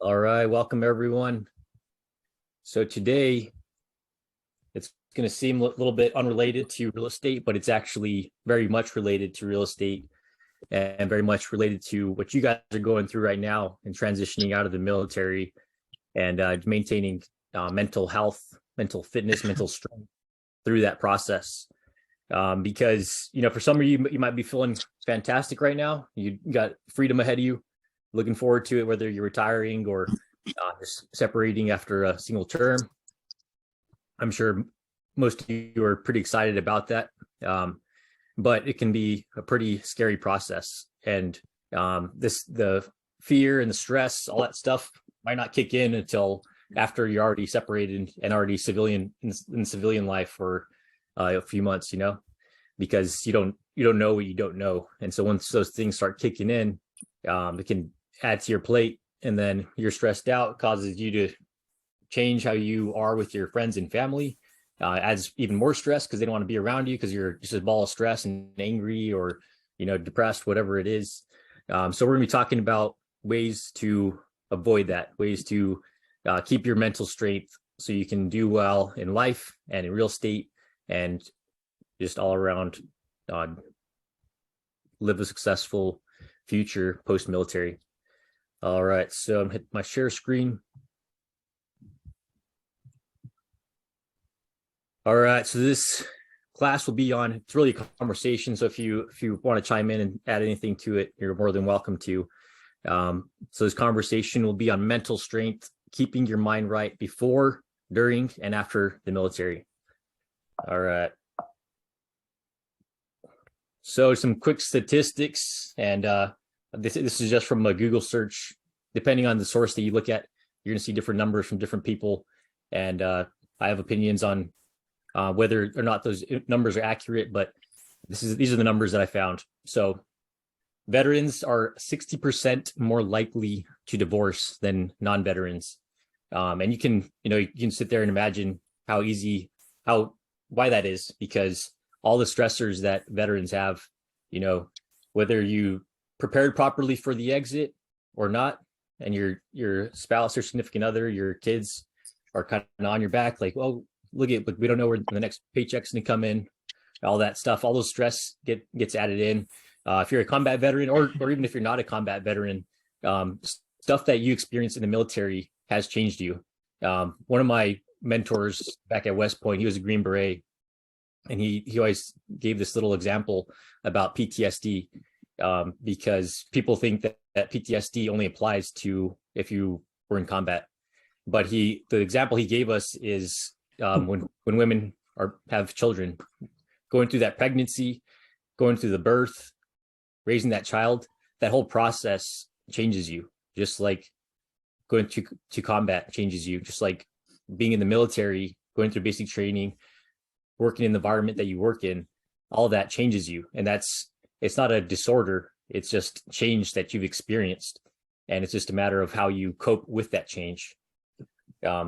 All right, welcome everyone. So today it's going to seem a little bit unrelated to real estate, but it's actually very much related to real estate and very much related to what you guys are going through right now and transitioning out of the military and maintaining mental health, mental fitness, mental strength through that process. Because, for some of you, you might be feeling fantastic right now. You got freedom ahead of you, looking forward to it, whether you're retiring or just separating after a single term. I'm sure most of you are pretty excited about that. But it can be a pretty scary process. And the fear and the stress, all that stuff might not kick in until after you're already separated and already in civilian life for a few months, because you don't know what you don't know. And so once those things start kicking in, it can add to your plate, and then you're stressed out, causes you to change how you are with your friends and family, adds even more stress because they don't want to be around you because you're just a ball of stress and angry or depressed, whatever it is. So we're gonna be talking about ways to avoid that, ways to keep your mental strength so you can do well in life and in real estate and just all around live a successful future post-military. All right, so I'm hit my share screen. All right, so this class will be on, it's really a conversation. So if you want to chime in and add anything to it, you're more than welcome to. So this conversation will be on mental strength, keeping your mind right before, during, and after the military. All right. So some quick statistics, and this is just from a Google search. Depending on the source that you look at, you're going to see different numbers from different people. And I have opinions on whether or not those numbers are accurate, but these are the numbers that I found. So veterans are 60% more likely to divorce than non-veterans. And you can sit there and imagine why that is, because all the stressors that veterans have, whether you prepared properly for the exit or not, and your spouse or significant other, your kids are kind of on your back, like, well, look, we don't know where the next paycheck's gonna come in, all that stuff, all those stress gets added in. If you're a combat veteran, or even if you're not a combat veteran, stuff that you experience in the military has changed you. One of my mentors back at West Point, he was a Green Beret, and he always gave this little example about PTSD, because people think that PTSD only applies to if you were in combat. But the example he gave us is when women have children, going through that pregnancy, going through the birth, raising that child, that whole process changes you. Just like going to combat changes you, just like being in the military, going through basic training, working in the environment that you work in, all that changes you. And it's not a disorder, it's just change that you've experienced. And it's just a matter of how you cope with that change.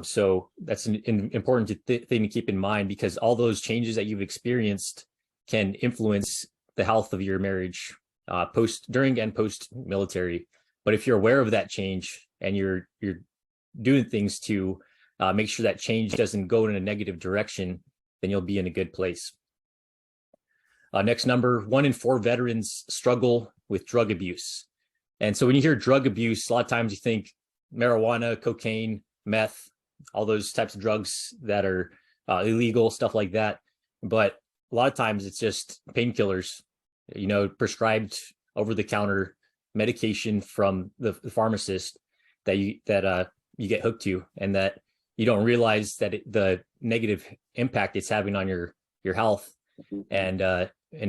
So that's an important thing to keep in mind, because all those changes that you've experienced can influence the health of your marriage, during and post military. But if you're aware of that change and you're doing things to make sure that change doesn't go in a negative direction, then you'll be in a good place. Next number, 1 in 4 veterans struggle with drug abuse. And so when you hear drug abuse, a lot of times you think marijuana, cocaine, meth, all those types of drugs that are illegal, stuff like that. But a lot of times it's just painkillers, prescribed over-the-counter medication from the pharmacist that you get hooked to, and that you don't realize that the negative impact it's having on your health, and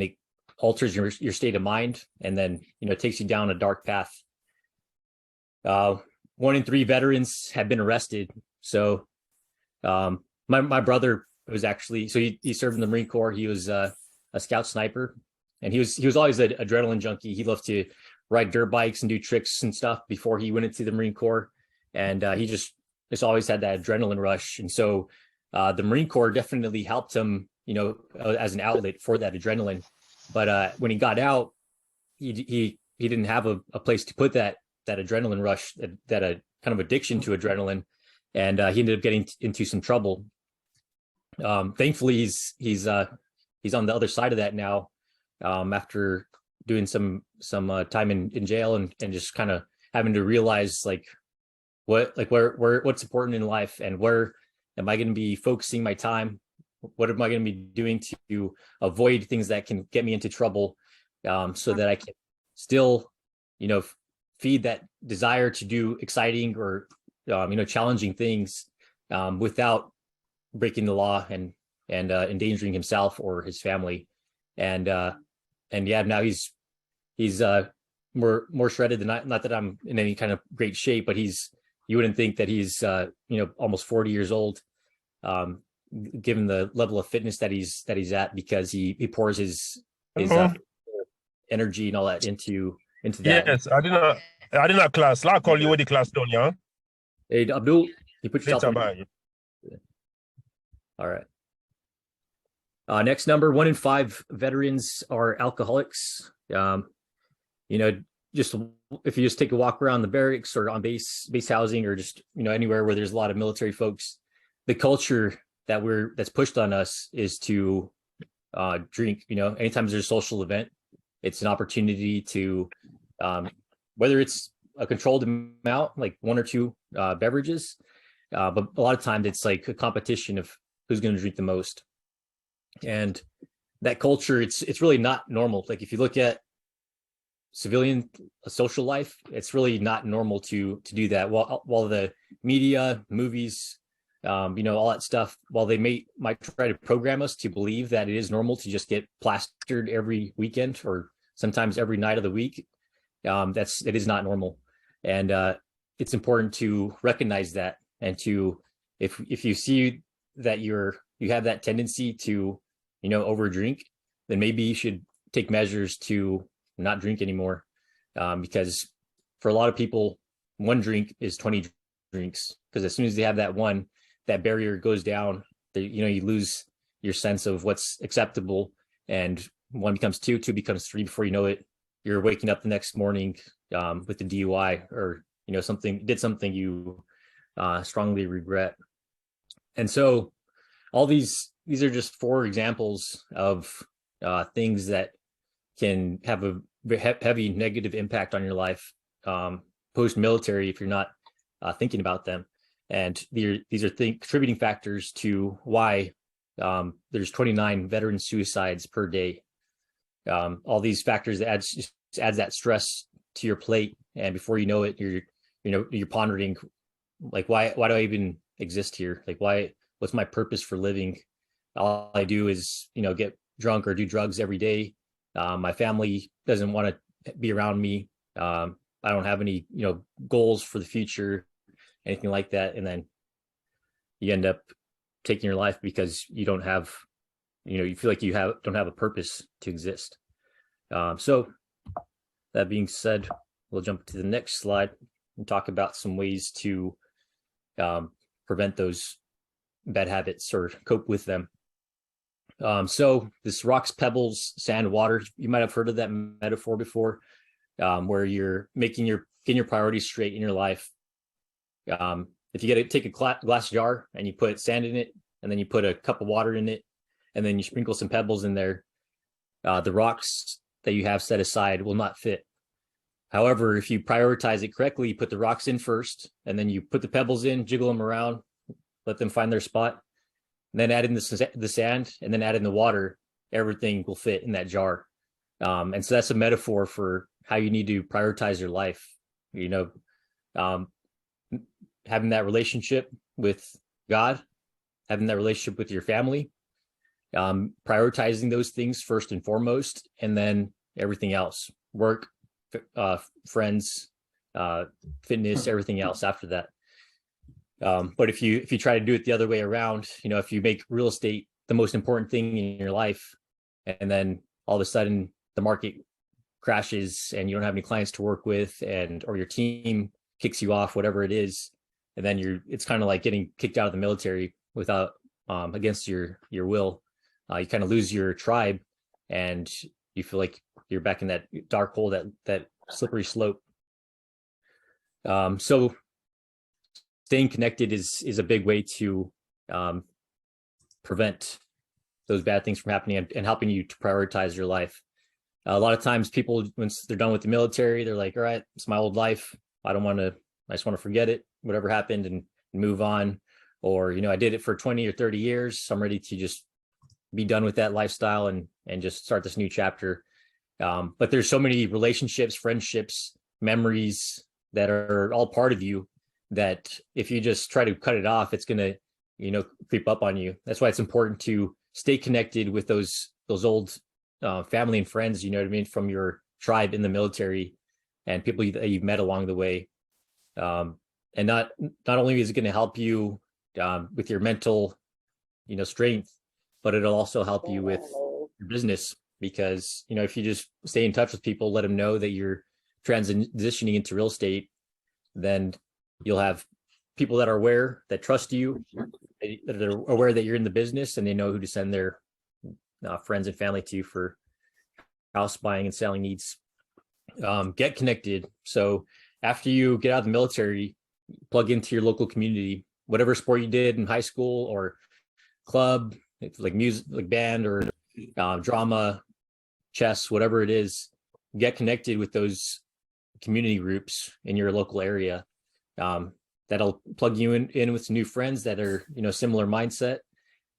it alters your state of mind, and then it takes you down a dark path. 1 in 3 veterans have been arrested. So my brother was actually, so he served in the Marine Corps. He was a scout sniper, and he was always an adrenaline junkie. He loved to ride dirt bikes and do tricks and stuff before he went into the Marine Corps. And he just always had that adrenaline rush. And so the Marine Corps definitely helped him, as an outlet for that adrenaline. But when he got out, he didn't have a place to put that adrenaline rush that kind of addiction to adrenaline, and he ended up getting into some trouble. Thankfully, he's on the other side of that now, after doing some time in jail, and just kind of having to realize like what's important in life, and where am I going to be focusing my time? What am I going to be doing to avoid things that can get me into trouble, so that I can still, feed that desire to do exciting or, challenging things, without breaking the law and endangering himself or his family. And yeah, now he's more shredded than not that I'm in any kind of great shape, but you wouldn't think that he's almost 40 years old, given the level of fitness that he's at, because he pours his energy and all that into that. Yes, I did not class. I'll call you with the class done, yeah? Hey, Abdul, you put yourself Later, on. bye. All right. Next number, 1 in 5 veterans are alcoholics. Just if you just take a walk around the barracks or on base housing, or just, anywhere where there's a lot of military folks, the culture that's pushed on us is to drink. Anytime there's a social event, it's an opportunity to, whether it's a controlled amount, like 1 or 2 beverages, but a lot of times it's like a competition of who's going to drink the most. And that culture, it's really not normal. Like if you look at civilian social life, it's really not normal to do that. While the media, movies, all that stuff, while they might try to program us to believe that it is normal to just get plastered every weekend or sometimes every night of the week, it is not normal. And it's important to recognize that, and to, if you see that you have that tendency to overdrink, then maybe you should take measures to not drink anymore, because for a lot of people, 1 drink is 20 drinks, because as soon as they have that barrier goes down, you lose your sense of what's acceptable, and 1 becomes 2 becomes 3. Before you know it, you're waking up the next morning with the DUI, or something you strongly regret. And so all these are just 4 examples of things that can have a heavy negative impact on your life post-military if you're not thinking about them. And these are contributing factors to why there's 29 veteran suicides per day. All these factors adds that stress to your plate, and before you know it, you're pondering, like, why do I even exist here? Like, what's my purpose for living? All I do is get drunk or do drugs every day. My family doesn't want to be around me. I don't have any goals for the future, anything like that. And then you end up taking your life because you don't have, you feel like you don't have a purpose to exist. So that being said, we'll jump to the next slide and talk about some ways to prevent those bad habits or cope with them. So this rocks, pebbles, sand, water, you might have heard of that metaphor before, where you're getting your priorities straight in your life. If you take a glass jar and you put sand in it, and then you put a cup of water in it, and then you sprinkle some pebbles in there, the rocks that you have set aside will not fit. However, if you prioritize it correctly, you put the rocks in first, and then you put the pebbles in, jiggle them around, let them find their spot, and then add in the sand, and then add in the water, everything will fit in that jar. And so that's a metaphor for how you need to prioritize your life. Having that relationship with God, having that relationship with your family, prioritizing those things first and foremost, and then everything else, work, friends, fitness, everything else after that. But if you try to do it the other way around, if you make real estate the most important thing in your life, and then all of a sudden the market crashes and you don't have any clients to work with, or your team kicks you off, whatever it is, and then it's kind of like getting kicked out of the military without against your will. You kind of lose your tribe, and you feel like you're back in that dark hole, that slippery slope. So staying connected is a big way to prevent those bad things from happening and helping you to prioritize your life. A lot of times people, once they're done with the military, they're like, all right, it's my old life. I just want to forget it, whatever happened, and move on. Or, I did it for 20 or 30 years. So I'm ready to just be done with that lifestyle and just start this new chapter. But there's so many relationships, friendships, memories that are all part of you that if you just try to cut it off, it's going to, creep up on you. That's why it's important to stay connected with those old family and friends, you know what I mean, from your tribe in the military and people that you've met along the way. And not only is it going to help you with your mental, strength, but it'll also help you with your business because, if you just stay in touch with people, let them know that you're transitioning into real estate, then you'll have people that are aware, that trust you, that are aware that you're in the business, and they know who to send their friends and family to for house buying and selling needs. Get connected. So after you get out of the military, plug into your local community, whatever sport you did in high school or club, like music, like band or drama, chess, whatever it is, get connected with those community groups in your local area. That'll plug you in with some new friends that are, similar mindset.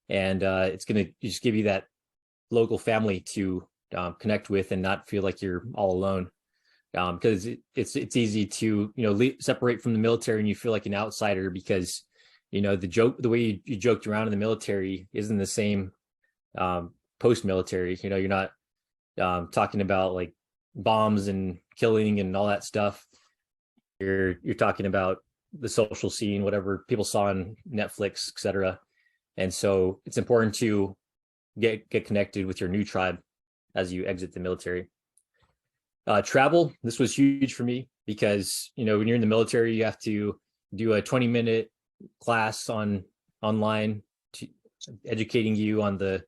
And it's going to just give you that local family to connect with and not feel like you're all alone. Because it's easy to, separate from the military and you feel like an outsider because, the way you joked around in the military isn't the same post-military. You're not talking about like bombs and killing and all that stuff. You're talking about the social scene, whatever people saw on Netflix, etc. And so it's important to get connected with your new tribe as you exit the military. Travel, this was huge for me because, when you're in the military, you have to do a 20-minute class online educating you on the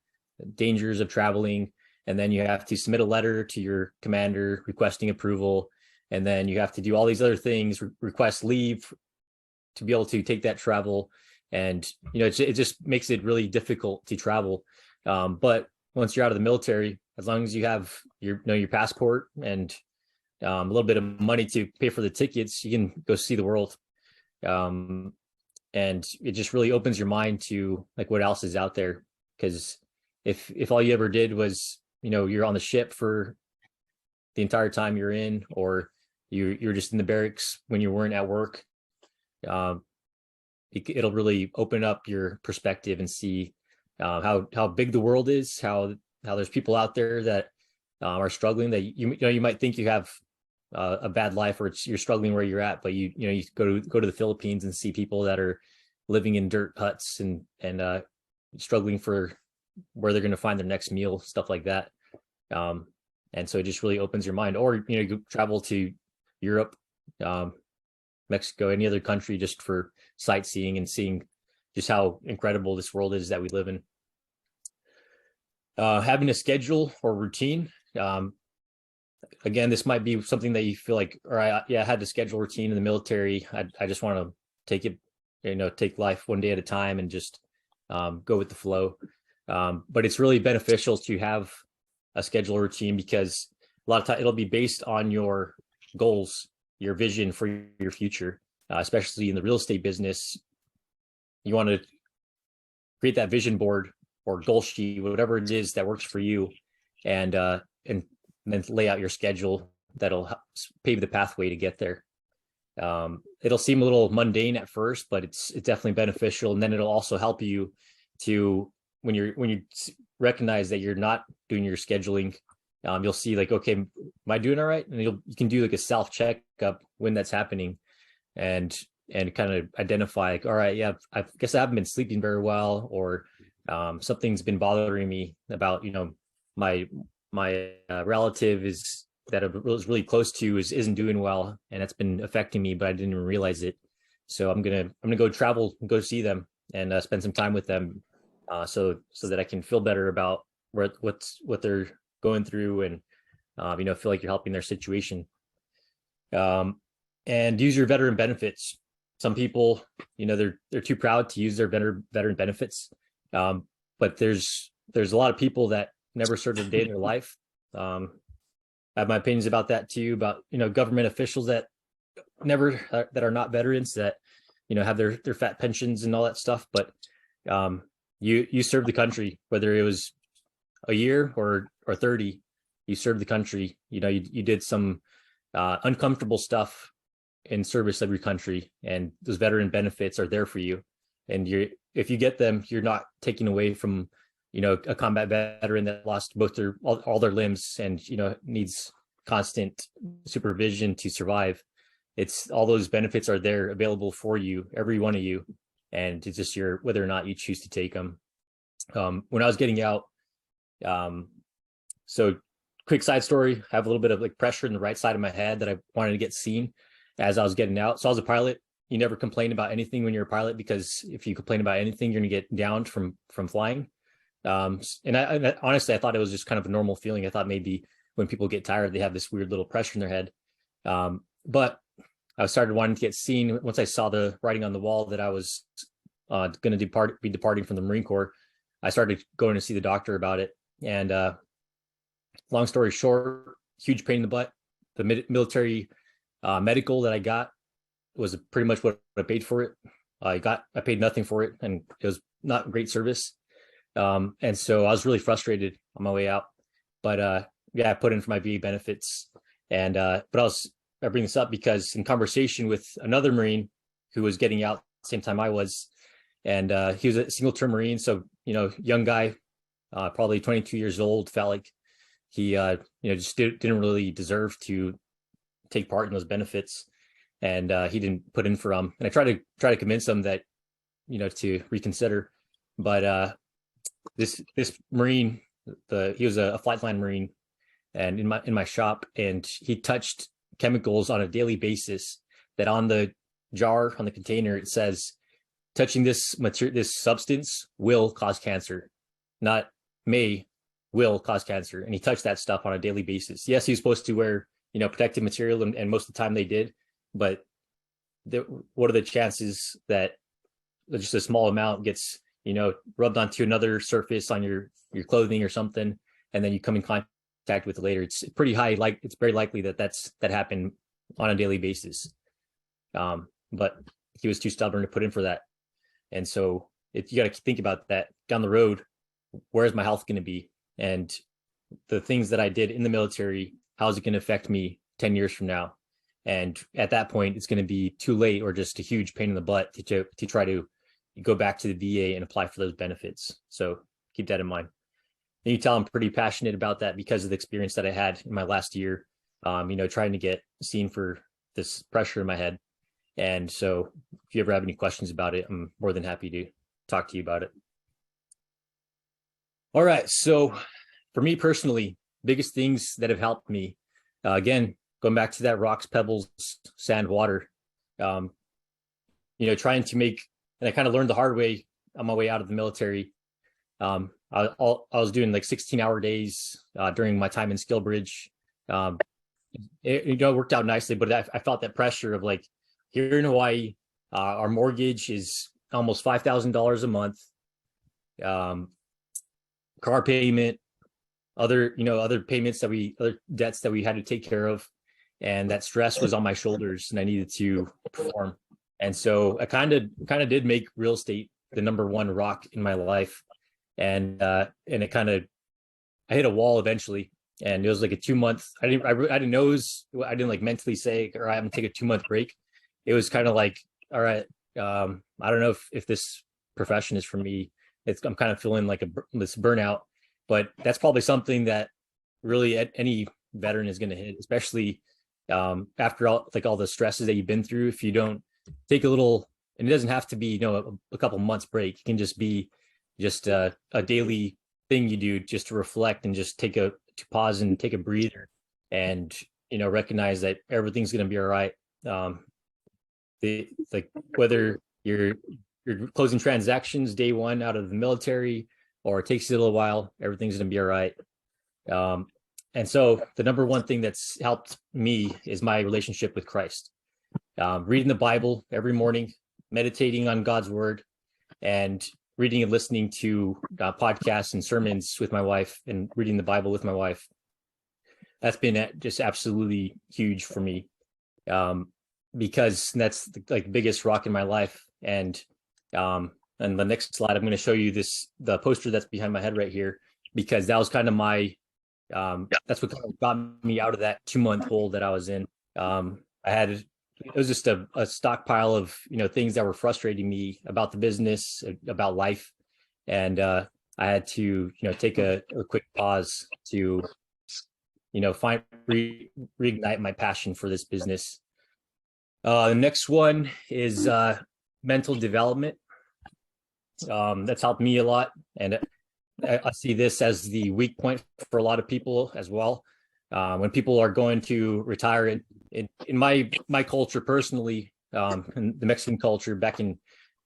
dangers of traveling. And then you have to submit a letter to your commander requesting approval. And then you have to do all these other things, request leave to be able to take that travel. And, it just makes it really difficult to travel. But once you're out of the military, as long as you have your passport and a little bit of money to pay for the tickets, you can go see the world. And it just really opens your mind to like what else is out there. Because if all you ever did was, you're on the ship for the entire time you're in, or you're just in the barracks when you weren't at work, it'll really open up your perspective and see how big the world is, how there's people out there that are struggling, that you might think you have a bad life or you're struggling where you're at, but you go to the Philippines and see people that are living in dirt huts and struggling for where they're going to find their next meal, stuff like that. And so it just really opens your mind. Or you travel to Europe, Mexico, any other country just for sightseeing and seeing just how incredible this world is that we live in. Having a schedule or routine. Again, this might be something that you feel like, all right, I had to schedule routine in the military. I just want to take it, take life one day at a time and just go with the flow. But it's really beneficial to have a schedule routine because a lot of time it'll be based on your goals, your vision for your future, especially in the real estate business. You want to create that vision board or goal sheet, whatever it is that works for you, and then lay out your schedule that'll pave the pathway to get there. It'll seem a little mundane at first, but it's definitely beneficial, and then it'll also help you to when you recognize that you're not doing your scheduling. You'll see like, okay, am I doing all right? And you can do like a self checkup when that's happening, and kind of identify like, all right, yeah, I guess I haven't been sleeping very well, or something's been bothering me about my relative is that I was really close to isn't doing well, and that's been affecting me, but I didn't even realize it. So I'm gonna go travel, go see them, and spend some time with them, so that I can feel better about what they're going through, and feel like you're helping their situation. And use your veteran benefits. some people, they're too proud to use their veteran benefits. But there's a lot of people that never served a day in their life. I have my opinions about that too, about, government officials that never, that are not veterans, that, have their fat pensions and all that stuff. But you served the country, whether it was a year or 30, you served the country. You did some uncomfortable stuff in service of your country, and those veteran benefits are there for you. And if you get them, you're not taking away from, a combat veteran that lost both all their limbs and, needs constant supervision to survive. It's all those benefits are there available for you, every one of you. And it's just whether or not you choose to take them. When I was getting out, so quick side story, I have a little bit of like pressure in the right side of my head that I wanted to get seen as I was getting out. So I was a pilot. You never complain about anything when you're a pilot, because if you complain about anything, you're going to get downed from flying. And I honestly, I thought it was just kind of a normal feeling. I thought maybe when people get tired, they have this weird little pressure in their head. But I started wanting to get seen once I saw the writing on the wall that I was going to be departing from the Marine Corps. I started going to see the doctor about it. And long story short, huge pain in the butt. The military medical that I got was pretty much what I paid for it. I paid nothing for it, and it was not great service. And so I was really frustrated on my way out. But I put in for my VA benefits. And but I bring this up because in conversation with another Marine who was getting out the same time I was, and he was a single-term Marine, so young guy, probably 22 years old, felt like he just didn't really deserve to take part in those benefits, and he didn't put in for them. And I tried to convince him that to reconsider, but this Marine, he was a flight line Marine, and in my shop, and he touched chemicals on a daily basis that on the jar, on the container, it says touching this substance will cause cancer, not may, will cause cancer. And he touched that stuff on a daily basis. Yes, he was supposed to wear protective material, and most of the time they did, but what are the chances that just a small amount gets rubbed onto another surface on your clothing or something, and then you come in contact with it later? It's pretty high, like it's very likely that happened on a daily basis. But he was too stubborn to put in for that. And so you got to think about that down the road. Where's my health going to be? And the things that I did in the military, how is it going to affect me 10 years from now? And at that point, it's going to be too late, or just a huge pain in the butt to try to go back to the VA and apply for those benefits. So keep that in mind. And you tell I'm pretty passionate about that because of the experience that I had in my last year, trying to get seen for this pressure in my head. And so if you ever have any questions about it, I'm more than happy to talk to you about it. All right. So for me personally, biggest things that have helped me, again, going back to that rocks, pebbles, sand, water, trying to make, and I kind of learned the hard way on my way out of the military. I was doing like 16-hour days during my time in Skillbridge. It worked out nicely, but I felt that pressure of like, here in Hawaii, our mortgage is almost $5,000 a month. Car payment, other payments other debts that we had to take care of, and that stress was on my shoulders, and I needed to perform. And so I kind of did make real estate the number one rock in my life, and it I hit a wall eventually, and it was like a 2-month. I didn't know I didn't like mentally say, or I haven't take a 2-month break. It was kind of like, all right, I don't know if this profession is for me. I'm kind of feeling like this burnout, but that's probably something that really any veteran is going to hit, especially after all the stresses that you've been through. If you don't take a little, and it doesn't have to be a couple months break, it can just be just a daily thing you do just to reflect and just to pause and take a breather, and recognize that everything's going to be all right. Whether you're closing transactions day one out of the military, or it takes you a little while, everything's going to be all right. And so the number one thing that's helped me is my relationship with Christ. reading the Bible every morning, meditating on God's word, and reading and listening to podcasts and sermons with my wife, and reading the Bible with my wife. That's been just absolutely huge for me, because that's the biggest rock in my life. And the next slide, I'm going to show you the poster that's behind my head right here, because that was kind of my that's what kind of got me out of that 2-month hole that I was in. It was just a stockpile of things that were frustrating me about the business, about life, and I had to take a quick pause to reignite my passion for this business. The next one is mental development. That's helped me a lot, and I see this as the weak point for a lot of people as well. When people are going to retire, in my culture personally, in the Mexican culture back in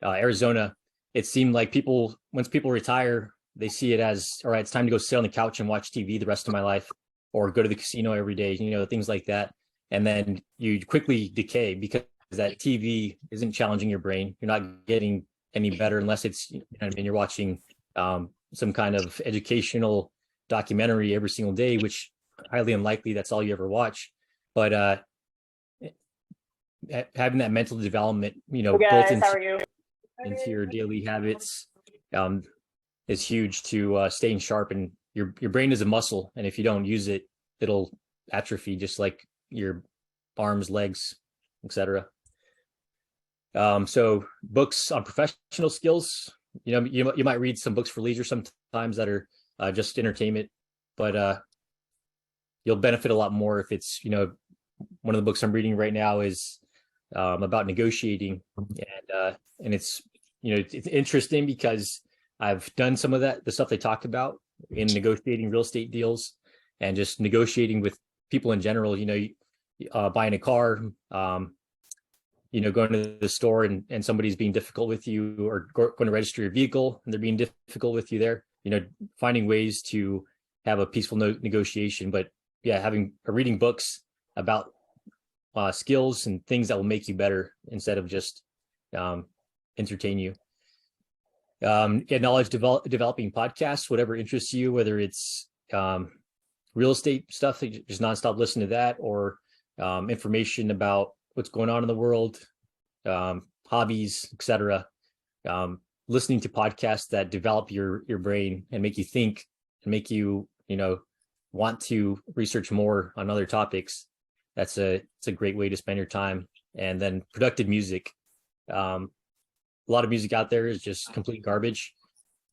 Arizona, it seemed like once people retire, they see it as, all right, it's time to go sit on the couch and watch TV the rest of my life, or go to the casino every day, things like that. And then you quickly decay because that TV isn't challenging your brain. You're not getting any better unless it's, you're watching some kind of educational documentary every single day, which highly unlikely that's all you ever watch. But having that mental development, built into your daily habits is huge to staying sharp. And your brain is a muscle, and if you don't use it, it'll atrophy, just like your arms, legs, etc. So books on professional skills, you might read some books for leisure sometimes that are just entertainment, but you'll benefit a lot more if it's, one of the books I'm reading right now is about negotiating, and it's it's interesting because I've done some of the stuff they talked about in negotiating real estate deals, and just negotiating with people in general. Buying a car, going to the store and somebody's being difficult with you, or going to register your vehicle and they're being difficult with you there, finding ways to have a peaceful negotiation. But yeah, reading books about skills and things that will make you better instead of just entertain you. Knowledge developing podcasts, whatever interests you, whether it's real estate stuff, just nonstop listen to that, or information about what's going on in the world, hobbies, etc. Listening to podcasts that develop your brain and make you think, and make you want to research more on other topics. It's a great way to spend your time. And then productive music. A lot of music out there is just complete garbage,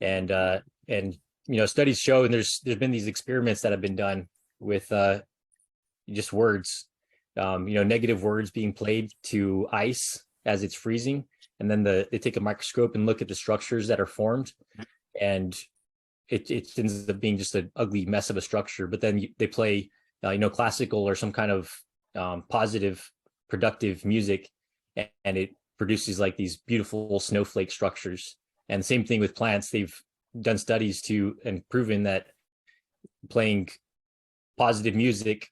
and studies show, and there's been these experiments that have been done with just words, negative words being played to ice as it's freezing, and then they take a microscope and look at the structures that are formed, and it ends up being just an ugly mess of a structure. But then they play classical or some kind of positive, productive music, and it produces like these beautiful snowflake structures. And same thing with plants. They've done studies and proven that playing positive music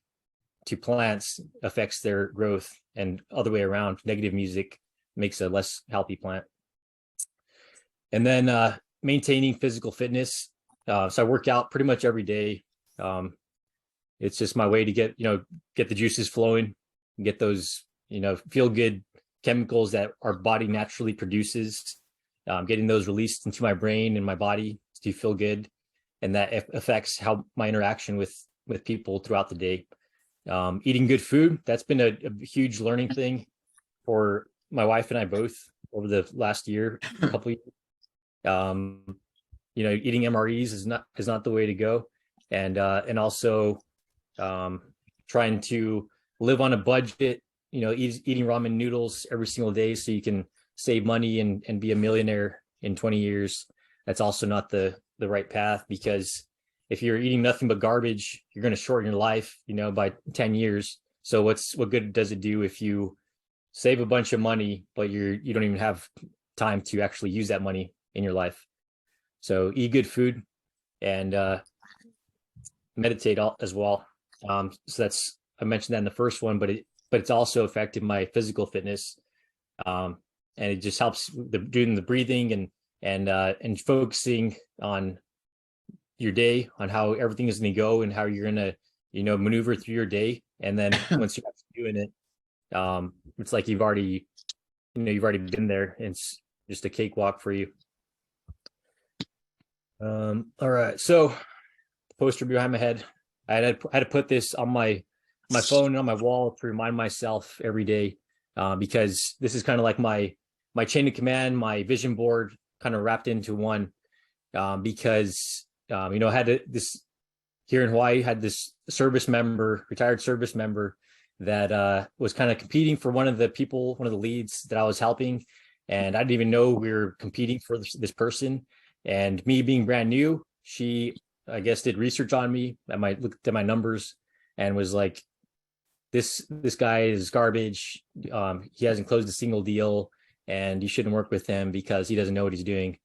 to plants affects their growth, and other way around, negative music makes a less healthy plant. And then maintaining physical fitness. So I work out pretty much every day. It's just my way to get the juices flowing, get those feel good chemicals that our body naturally produces, getting those released into my brain and my body to feel good, and that affects how my interaction with people throughout the day. Eating good food, that's been a huge learning thing for my wife and I both over the last year, couple years. Eating MREs is not the way to go, and also trying to live on a budget, eating ramen noodles every single day so you can save money and be a millionaire in 20 years. That's also not the right path, because if you're eating nothing but garbage, you're going to shorten your life, by 10 years. So what good does it do if you save a bunch of money, but you don't even have time to actually use that money in your life? So eat good food, and meditate as well. So I mentioned that in the first one, but but it's also affected my physical fitness. And it just helps doing the breathing and focusing on your day, on how everything is going to go and how you're going to, maneuver through your day. And then once you're doing it, it's like you've already been there, and it's just a cakewalk for you. All right. So the poster behind my head, I had to put this on my phone and on my wall to remind myself every day, because this is kind of like my chain of command, my vision board kind of wrapped into one, because, I had this here in Hawaii, had this retired service member that was kind of competing for one of the leads that I was helping. And I didn't even know we were competing for this person. And me being brand new, she, I guess, did research on me. Looked at my numbers and was like, this guy is garbage. He hasn't closed a single deal, and you shouldn't work with him because he doesn't know what he's doing.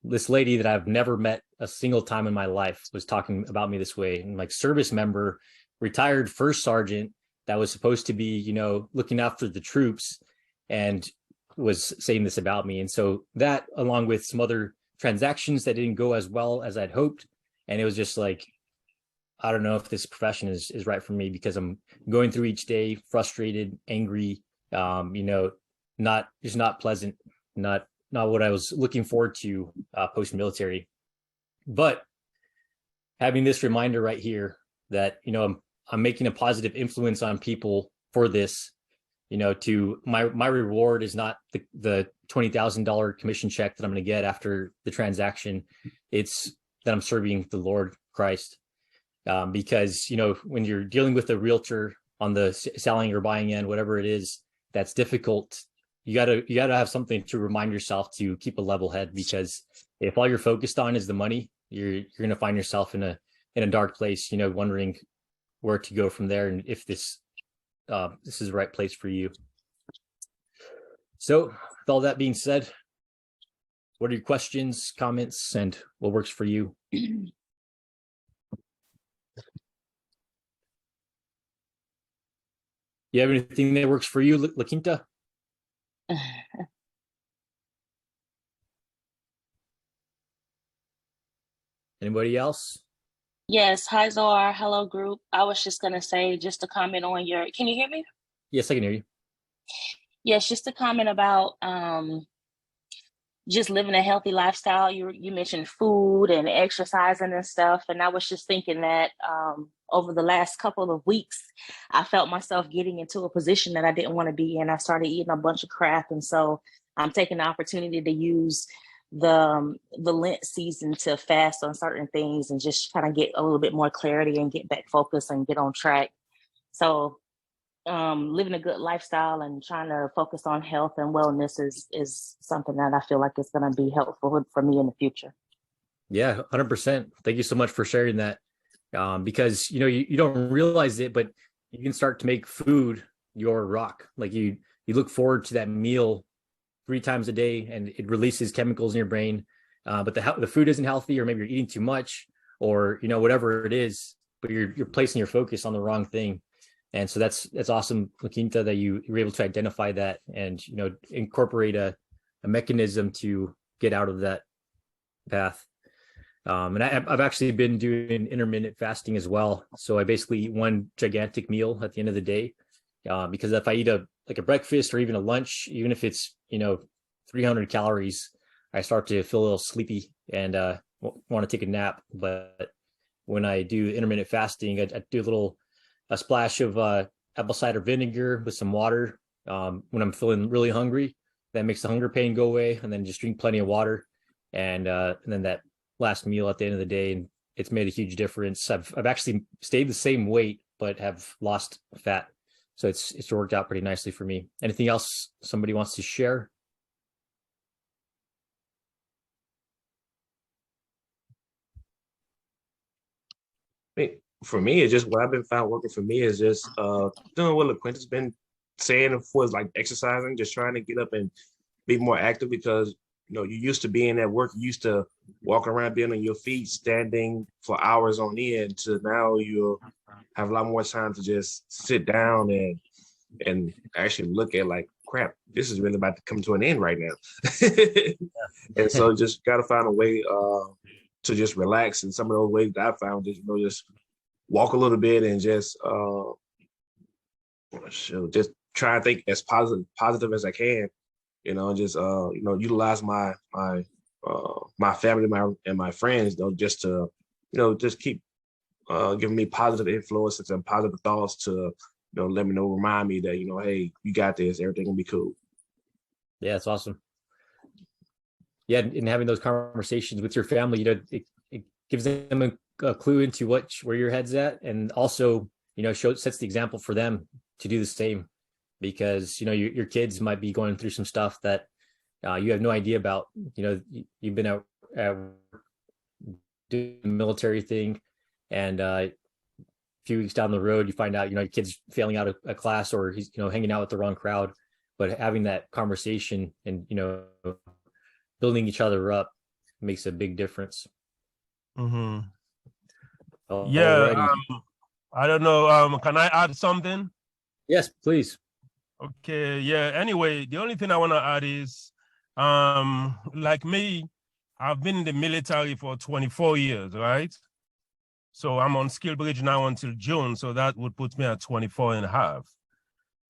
This lady that I've never met a single time in my life was talking about me this way. And like, service member, retired first sergeant that was supposed to be, looking after the troops, and was saying this about me. And so that, along with some other transactions that didn't go as well as I'd hoped. And it was just like, I don't know if this profession is right for me, because I'm going through each day frustrated, angry, not pleasant, not what I was looking forward to post-military. But having this reminder right here that, I'm making a positive influence on people for this, to my reward is not the $20,000 commission check that I'm going to get after the transaction. It's that I'm serving the Lord Christ. Because, when you're dealing with a realtor on the selling or buying end, whatever it is, that's difficult. You gotta have something to remind yourself to keep a level head, because if all you're focused on is the money, you're going to find yourself in a dark place, wondering where to go from there, and if this is the right place for you. So with all that being said, what are your questions, comments, and what works for you? You have anything that works for you, La Quinta? Anybody else? Yes. Hi, Zohar. Hello, group. I was just going to say, just to comment on can you hear me? Yes, I can hear you. Yes, just to comment about just living a healthy lifestyle. You mentioned food and exercising and stuff. And I was just thinking that over the last couple of weeks, I felt myself getting into a position that I didn't want to be in. I started eating a bunch of crap. And so I'm taking the opportunity to use the Lent season to fast on certain things and just kind of get a little bit more clarity and get back focused and get on track. So living a good lifestyle and trying to focus on health and wellness is something that I feel like is going to be helpful for me in the future. Yeah, 100%. Thank you so much for sharing that. Because, you don't realize it, but you can start to make food your rock. Like you look forward to that meal 3 times a day, and it releases chemicals in your brain. But the food isn't healthy, or maybe you're eating too much, or, whatever it is, but you're placing your focus on the wrong thing. And so that's awesome, La Quinta, that you were able to identify that and, incorporate a mechanism to get out of that path. And I've actually been doing intermittent fasting as well. So I basically eat one gigantic meal at the end of the day, because if I eat a breakfast or even a lunch, even if it's 300 calories, I start to feel a little sleepy and want to take a nap. But when I do intermittent fasting, I do a splash of apple cider vinegar with some water when I'm feeling really hungry. That makes the hunger pain go away, and then just drink plenty of water, and then that last meal at the end of the day, and it's made a huge difference. I've actually stayed the same weight but have lost fat, so it's worked out pretty nicely for me. Anything else somebody wants to share? For me, it's just what I've been found working for me is just doing what LaQuinta's been saying for, is like exercising, just trying to get up and be more active, because you used to being at work, you used to walk around being on your feet, standing for hours on end, to now you have a lot more time to just sit down and and actually look at like, crap, this is really about to come to an end right now. And so just got to find a way to just relax. And some of those ways that I found is, just walk a little bit and just just try and think as positive as I can, and just utilize my family, my friends, just to just keep giving me positive influences and positive thoughts to let me know, remind me that hey, you got this, everything will be cool. Yeah, it's awesome. Yeah, and having those conversations with your family, it gives them a clue into where your head's at, and also sets the example for them to do the same, because your kids might be going through some stuff that you have no idea about. You've been out doing the military thing, and a few weeks down the road, you find out your kid's failing out a class, or he's hanging out with the wrong crowd. But having that conversation and building each other up makes a big difference. Mm-hmm. Yeah. I don't know. Can I add something? Yes, please. Okay. Yeah. Anyway, the only thing I want to add is, like me, I've been in the military for 24 years, right? So I'm on skill bridge now until June. So that would put me at 24 and a half.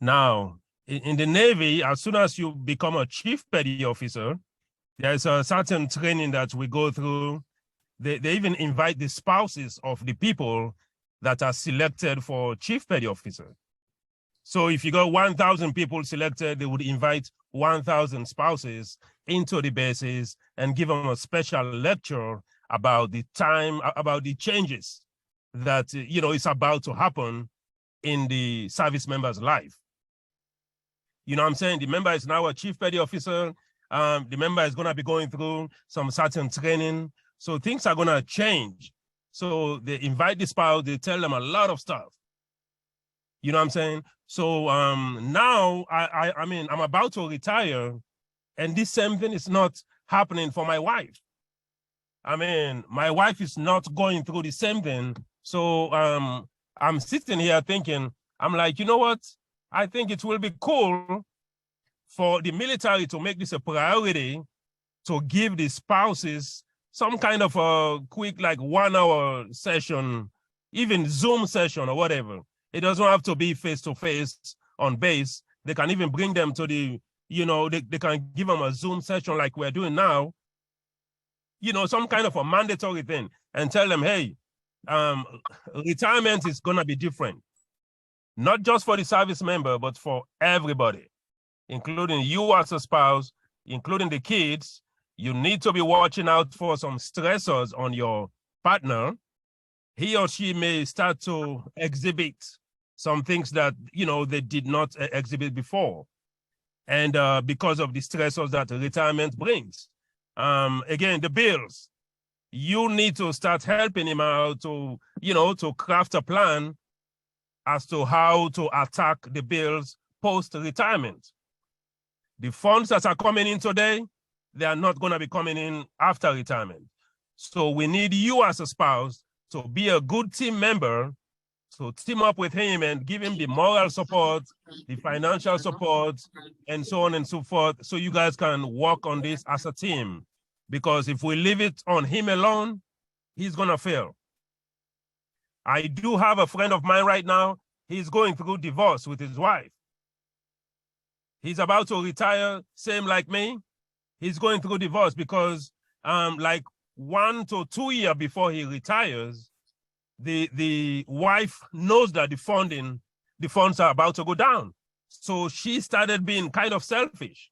Now, in the Navy, as soon as you become a chief petty officer, there's a certain training that we go through. They even invite the spouses of the people that are selected for chief petty officer. So if you got 1,000 people selected, they would invite 1,000 spouses into the bases and give them a special lecture about the changes that is about to happen in the service member's life. You know what I'm saying? The member is now a chief petty officer. The member is going to be going through some certain training. So things are going to change. So they invite the spouse, they tell them a lot of stuff. You know what I'm saying? So now I'm about to retire, and this same thing is not happening for my wife. My wife is not going through the same thing. So I'm sitting here thinking, I'm like, you know what? I think it will be cool for the military to make this a priority, to give the spouses some kind of a quick, like 1 hour session, even Zoom session or whatever. It doesn't have to be face-to-face on base. They can even bring them to the, they can give them a Zoom session like we're doing now, some kind of a mandatory thing, and tell them, hey, retirement is going to be different. Not just for the service member, but for everybody, including you as a spouse, including the kids. You need to be watching out for some stressors on your partner. He or she may start to exhibit some things that, they did not exhibit before. And because of the stressors that retirement brings. Again, the bills. You need to start helping him out to, to craft a plan as to how to attack the bills post-retirement. The funds that are coming in today, they are not going to be coming in after retirement. So we need you as a spouse to be a good team member, to team up with him and give him the moral support, the financial support, and so on and so forth, so you guys can work on this as a team. Because if we leave it on him alone, he's going to fail. I do have a friend of mine right now. He's going through divorce with his wife. He's about to retire, same like me. He's going through divorce because like 1 to 2 years before he retires, the wife knows that the funds are about to go down. So she started being kind of selfish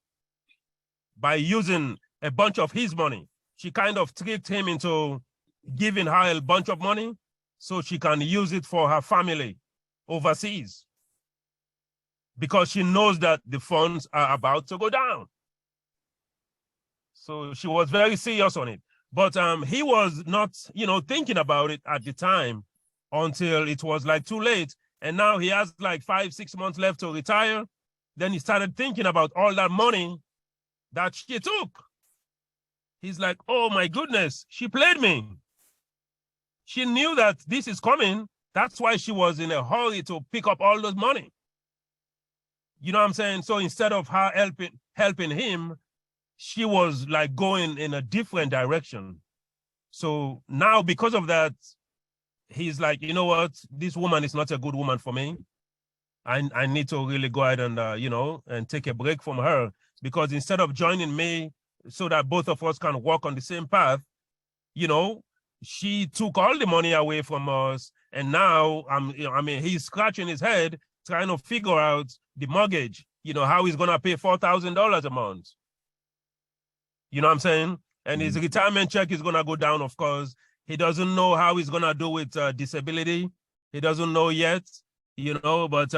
by using a bunch of his money. She kind of tricked him into giving her a bunch of money so she can use it for her family overseas, because she knows that the funds are about to go down. So she was very serious on it. But he was not, thinking about it at the time until it was like too late. And now he has like 5-6 months left to retire. Then he started thinking about all that money that she took. He's like, oh my goodness, she played me. She knew that this is coming. That's why she was in a hurry to pick up all those money. You know what I'm saying? So instead of her helping him, she was like going in a different direction. So now because of that, he's like, you know what? This woman is not a good woman for me. I need to really go ahead and, and take a break from her, because instead of joining me so that both of us can walk on the same path, she took all the money away from us. And now he's scratching his head trying to figure out the mortgage, how he's going to pay $4,000 a month. You know what I'm saying? And his retirement check is going to go down, of course. He doesn't know how he's going to do with disability. He doesn't know yet, but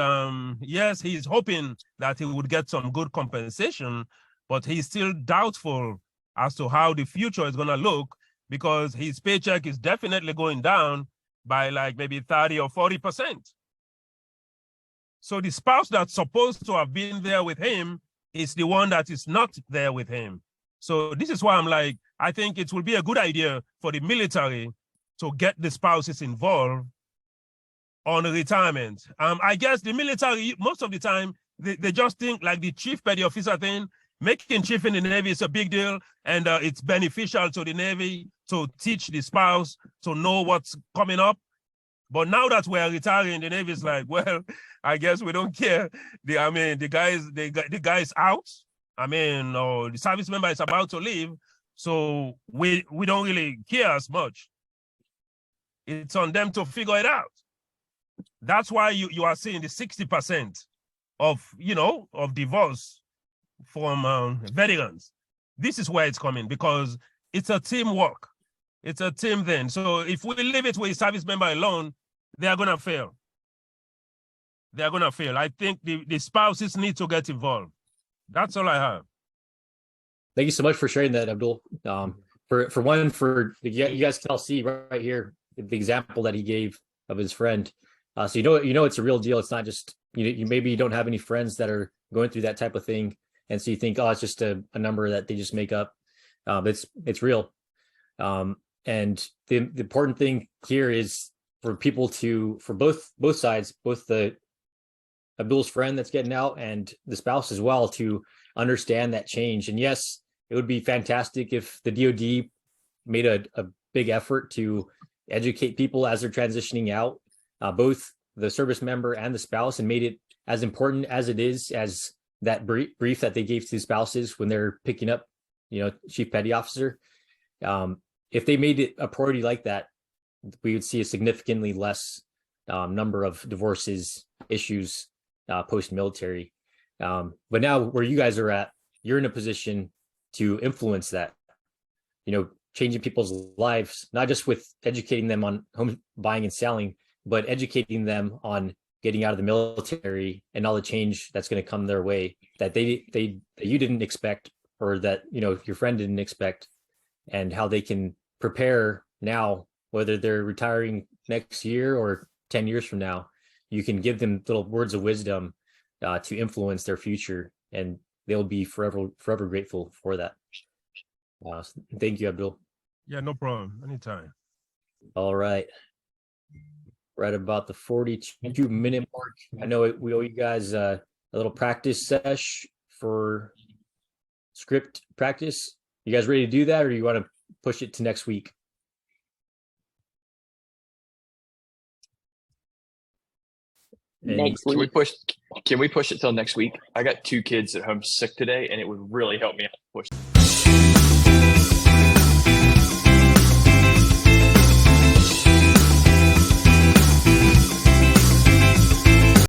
yes, he's hoping that he would get some good compensation, but he's still doubtful as to how the future is going to look, because his paycheck is definitely going down by like maybe 30 or 40%. So the spouse that's supposed to have been there with him is the one that is not there with him. So this is why I'm like, I think it will be a good idea for the military to get the spouses involved on retirement. I guess the military, most of the time, they just think like the chief petty officer thing. Making chief in the Navy is a big deal, and it's beneficial to the Navy to teach the spouse to know what's coming up. But now that we're retiring, the Navy is like, well, I guess we don't care. The guy's out. Or the service member is about to leave. So we don't really care as much. It's on them to figure it out. That's why you are seeing the 60% of divorce from veterans. This is where it's coming, because it's a teamwork. It's a team thing. So if we leave it with a service member alone, they are going to fail. They are going to fail. I think the spouses need to get involved. That's all I have. Thank you so much for sharing that, Abdul. You guys can all see right here the example that he gave of his friend. So it's a real deal. It's not just you maybe you don't have any friends that are going through that type of thing, and so you think, oh, it's just a number that they just make up. It's real. And the important thing here is for people for both sides, both the Abdul's friend that's getting out and the spouse as well, to understand that change. And yes, it would be fantastic if the DoD made a big effort to educate people as they're transitioning out, both the service member and the spouse, and made it as important as it is as that brief that they gave to the spouses when they're picking up, chief petty officer. If they made it a priority like that, we would see a significantly less number of divorces, issues post-military. But now where you guys are at, you're in a position to influence that, changing people's lives, not just with educating them on home buying and selling, but educating them on getting out of the military and all the change that's going to come their way that you didn't expect, or that, your friend didn't expect, and how they can prepare now, whether they're retiring next year or 10 years from now. You can give them little words of wisdom to influence their future, and they'll be forever grateful for that. Thank you, Abdul. Yeah, no problem. Anytime. All right. Right about the 42-minute mark. I know we owe you guys a little practice sesh for script practice. You guys ready to do that, or do you want to push it to next week? Next week. Can we push it till next week? I got 2 kids at home sick today, and it would really help me out to push.